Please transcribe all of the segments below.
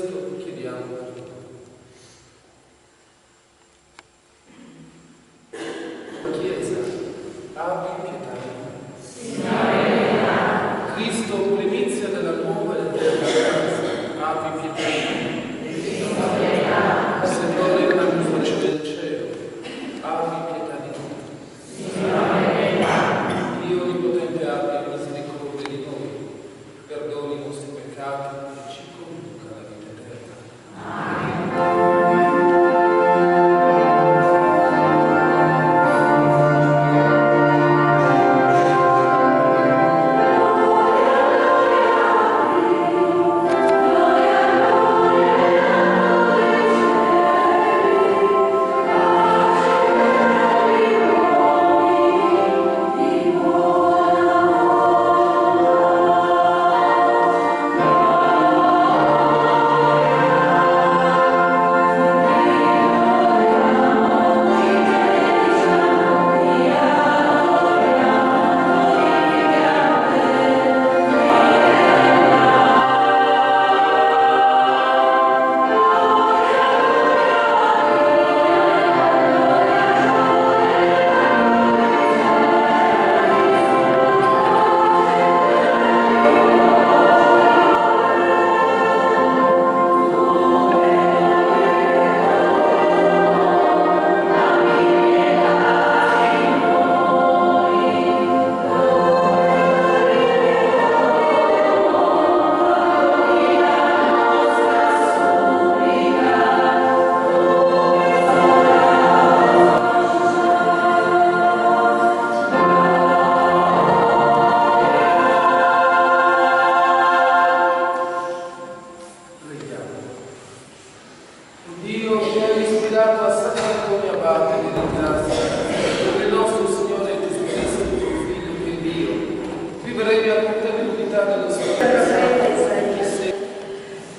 questo chiediamo perdono. Chiesa, abbi pietà di noi. Signore, Cristo, primizia della nuova e eterna casa, abbi pietà di noi. Signore, la luce del cielo, abbi pietà di noi. Signore, Dio Onnipotente, abbia misericordia di noi, perdoni i nostri peccati e ci conduca alla vita eterna.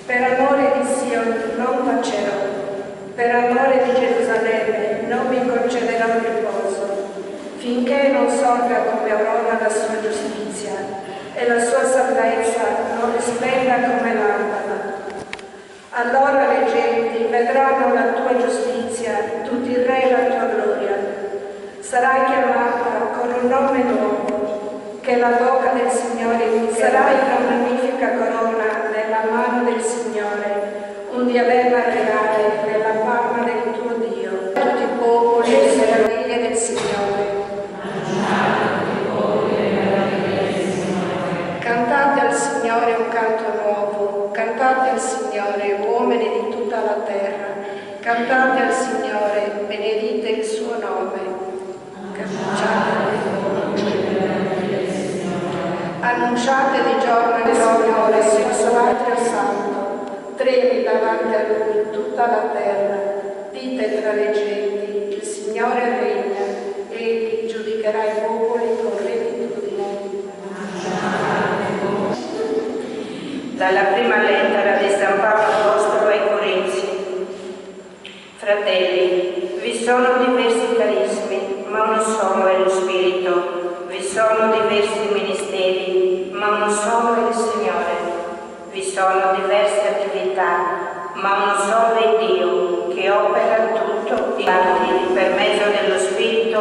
Per amore di Sion non tacerò, per amore di Gerusalemme non mi concederò riposo, finché non sorga come aurora la sua giustizia e la sua salvezza non risplenda come lampada. Allora le genti vedranno la tua giustizia, tutti i re la tua gloria. Sarai chiamata con un nome nuovo, che la bocca del Signore inizierà. Sarai una magnifica corona nella mano del Signore, un diadema regale nella palma del tuo Dio. Tutti i popoli e le meraviglie del Signore. Cantate al Signore un canto nuovo, cantate al Signore, uomini di tutta la terra, cantate al Signore, benedite il suo nome. Annunciate di giorno il Signore, il suo altro santo, tremi davanti a lui tutta la terra, dite tra le genti, il Signore regna, egli giudicherà i popoli con rettitudine. Dalla prima lettera di San Paolo Apostolo ai Corinzi. Fratelli, vi sono diversi carismi, ma uno solo è lo Spirito. Vi sono diversi ministeri, ma uno solo è il Signore. Vi sono diverse attività, ma uno solo è Dio, che opera tutto in tutti. Per mezzo dello Spirito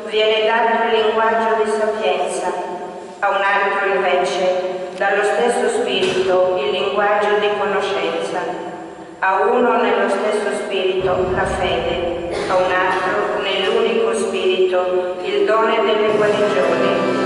viene dato il linguaggio di sapienza, a un altro invece, dallo stesso Spirito, il linguaggio di conoscenza. A uno nello stesso Spirito la fede, a un altro nell'unico Spirito il dono delle guarigioni.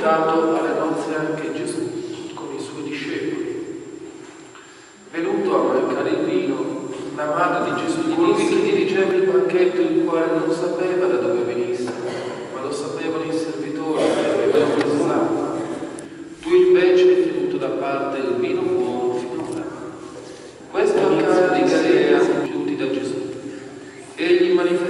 Alle nozze anche Gesù con i suoi discepoli. Venuto a mancare il vino, la madre di Gesù gli disse che dirigeva il banchetto, il quale non sapeva da dove venisse, ma lo sapevano i servitori che avevano pensato. Tu invece hai tenuto da parte il vino buono finora. Questo a casa di Galilea giunti da Gesù. Egli manifestò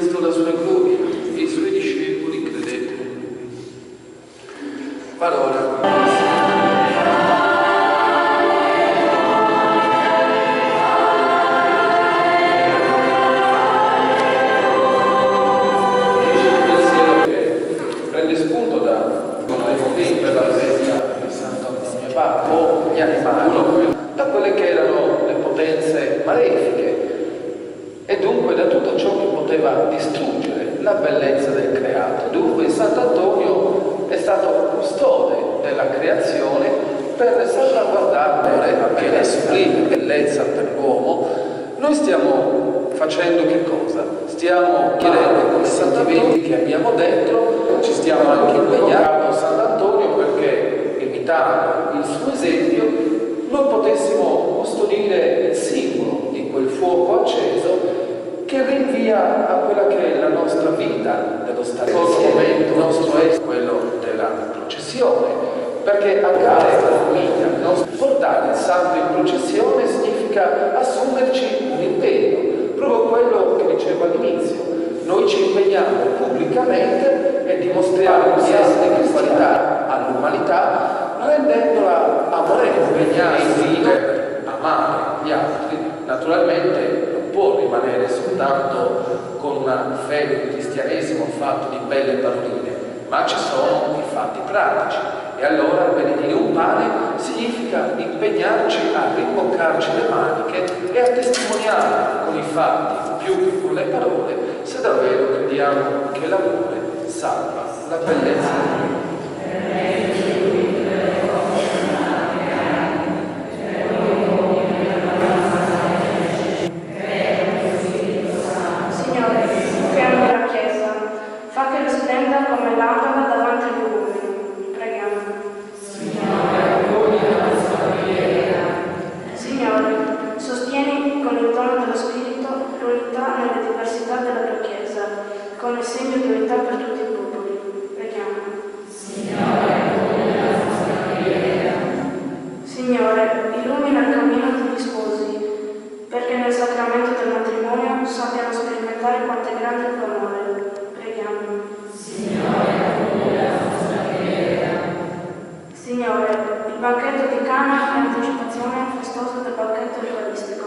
Prende spunto per la festa di Sant'Antonio Abate o gli animali, da quelle che erano le potenze malefiche e dunque da tutto ciò che poteva distruggere la bellezza del creato. Dunque Sant'Antonio è stato custode della creazione per salvaguardare anche la sublime bellezza per l'uomo. Noi stiamo facendo che cosa? Stiamo chiedendo come Sant'Antonio che abbiamo dentro, ci stiamo anche impegnando a Sant'Antonio perché, imitando il suo esempio, noi potessimo custodire il simbolo di quel fuoco acceso che rinvia a quella che è la nostra vita, dello stare insieme. Il nostro è quello della processione, perché andare alla famiglia, portare il santo in processione significa assumerci un impegno, proprio quello che dicevo all'inizio. Noi ci impegniamo pubblicamente e dimostriamo di essere di qualità all'umanità, rendendola amorevole, impegnati per amare gli altri. Naturalmente non può rimanere soltanto con una fede, un cristianesimo fatto di belle paroline, ma ci sono i fatti pratici. E allora benedire un pane significa impegnarci a rimboccarci le maniche e a testimoniare con i fatti più che con le parole se davvero crediamo che l'amore salva la bellezza del mondo. Signore, fiamma della Chiesa, fa che risplenda come lampada davanti agli uomini. Preghiamo. Signore, sostieni con il dono dello Spirito l'unità nelle diversità della tua Chiesa, con il segno di unità per tutti i popoli. Preghiamo. Signore, illumina il cammino degli sposi, perché nel sacramento del matrimonio sappiano sperimentare quanto è grande il tuo amore. Preghiamo. Signore, il banchetto di Cana è l'anticipazione festosa del banchetto eucaristico.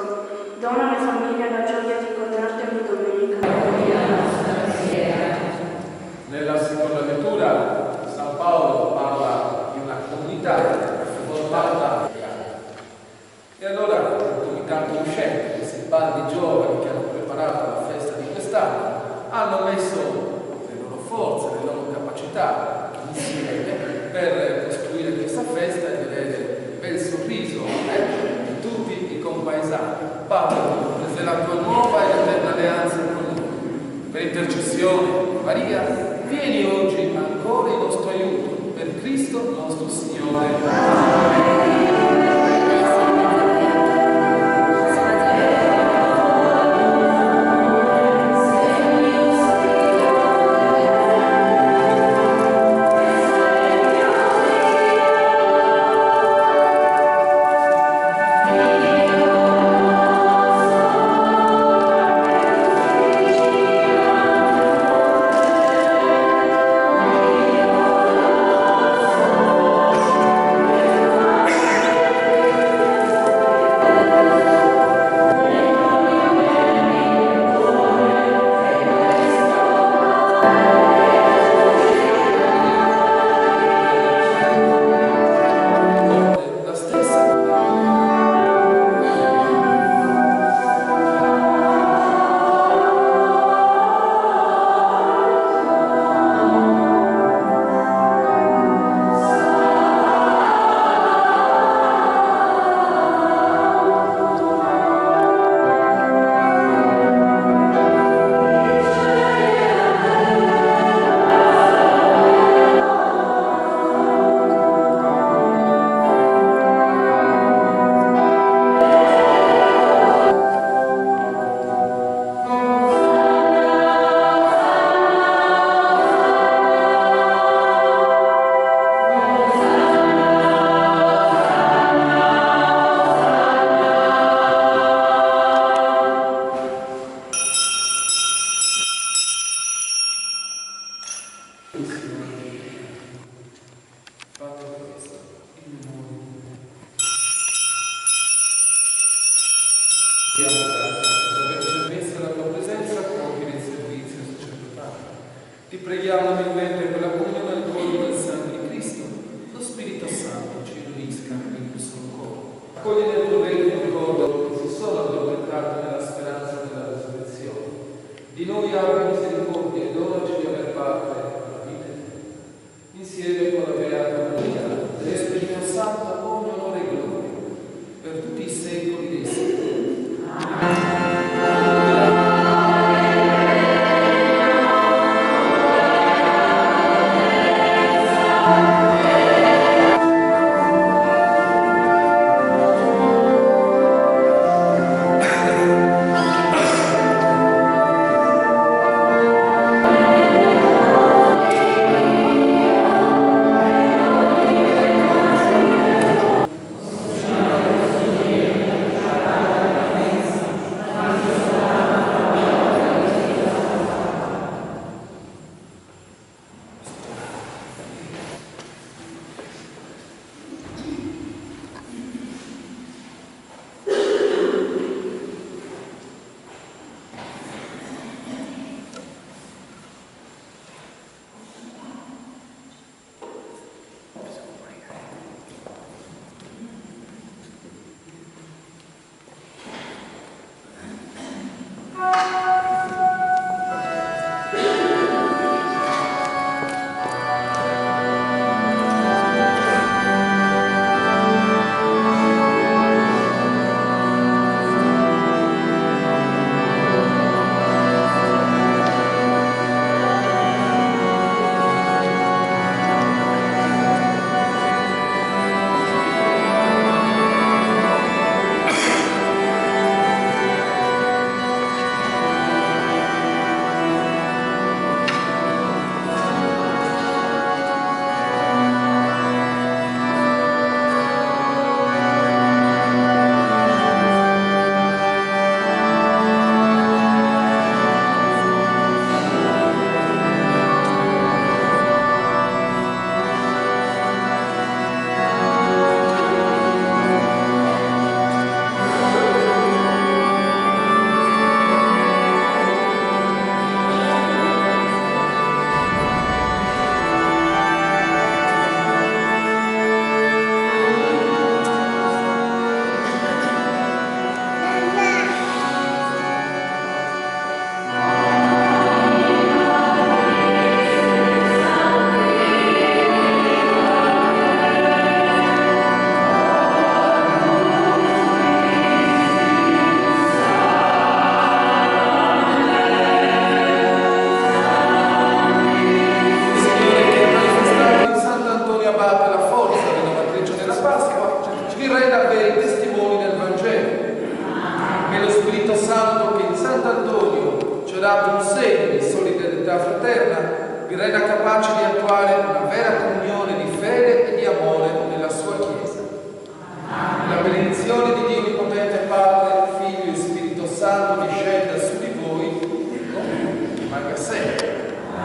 Dona alle famiglie la gioia di incontrarti ogni domenica. Nella seconda lettura San Paolo parla di una comunità formata e allora il comitato uscente, questi bandi giovani che hanno preparato la festa di quest'anno, hanno messo le loro forze, le loro capacità insieme per costruire questa festa e vedere il bel sorriso di tutti i compaesani. Paolo, desde la tua nuova e eterna alleanza con noi, per intercessione, Maria, vieni oggi ancora in nostro aiuto, per Cristo nostro Signore. Ti preghiamo umilmente per la comunione del corpo del sangue di Cristo. Lo Spirito Santo ci unisca in questo corpo. Accogli nel tuo regno il corpo che si sono addormentati nella speranza della resurrezione. Di noi abbi misericordia e donaci di aver parte alla vita eterna. Insieme con la Beata Maria, dello Spirito Santo, ogni onore e gloria per tutti i secoli dei secoli.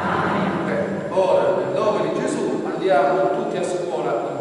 Amen. Ora, nel nome di Gesù, andiamo tutti a scuola